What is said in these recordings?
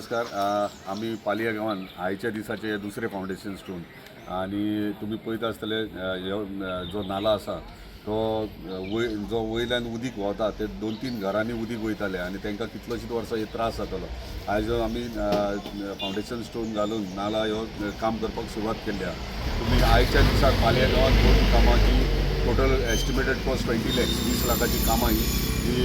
नमस्कार. आम्ही पालिया गांवान आयच्या दिसाचे दुसरे फावंडेशन स्टोन आणि तुम्ही पळयता आसतले जो नाला आसा तो जो वयल्यान उदीक व्हांवता ते 2-3 घरांनी उदीक वयताले आनी तांकां कितलोशीच वर्सां हे त्रास जातालो. आयज आमी फावंडेशन स्टोन घालून नाला ह्यो काम करपाक सुरवात केल्ली आहा. तुम्ही आयच्या दिसाक पालिया गांवांत दोन कामाची टोटल एस्टिमेटेड कॉस्ट 20 lakhs 20 लाखाची कामां ही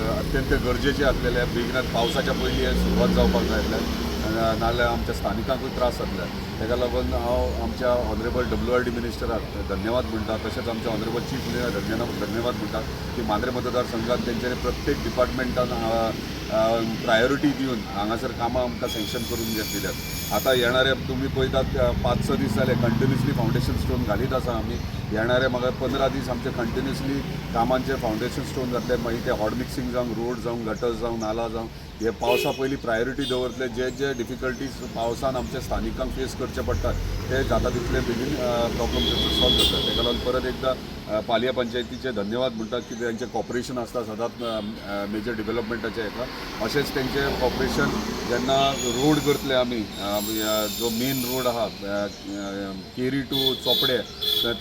अत्यंत गरजेची आसलेल्या बेगिनात पावसाच्या पयलीं सुरवात जावपाक जाय आसल्यार नाजाल्यार आमच्या स्थानिकांकूय त्रास जातले. ताका लागून हांव आमच्या ऑनरेबल WRD मिनिस्टराक धन्यवाद म्हणटा. तशेंच आमच्या ऑनरेबल चीफ मिनिस्टराक धन्यवाद म्हणटा की मांद्रे मतदारसंघात तेंच्यांनी प्रत्येक डिपार्टमेंटान प्रायोरिटी दिवन हांगासर कामां आमकां सँक्शन करून दिल्यात. आतां येणारे तुम्ही पळयतात 5-6 दीस जाले कंटिन्युअसली फावंडेशन स्टोन घालीत आसा आमी. येणारे म्हाका 15 दीस आमचे कंटिन्युअसली कामांचे फावंडेशन स्टोन घातले. मागीर ते हॉट मिक्सिंग जावं, रोड जावं, गटर्स जावं, नाला जावं, हे पावसा पयलीं प्रायोरिटी दवरतले. जे डिफिकल्टीज पावसान आमच्या स्थानिकांक फेस करचे पडटात ते जाता तितले बेगीन प्रॉब्लम सॉल्व करतात. ताका लागून परत एकदां पालिया पंचायतीचे धन्यवाद म्हणटात की तेंचें कॉपरेशन आसता सदांच मेजर डेव्हलपमेंटाच्या हेका. अशेंच तेंचें कॉपरेशन जेन्ना रोड करतले आमी जो मेन रोड आहा केरी टू चोपडे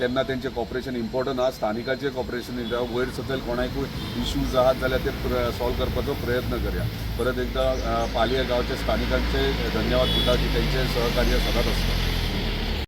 तेन्ना तेंचें कॉपरेशन इम्पॉर्टंट आहा. स्थानिकाचें कॉपरेशन वयर सकयल कोणाकूय इश्यूज आहात जाल्यार ते सॉल्व करपाचो प्रयत्न करया. परत एकदा पालिया गांवच्या स्थानिकांचे धन्यवाद म्हणटा की तेंचें सहकार्य सदांच आसता.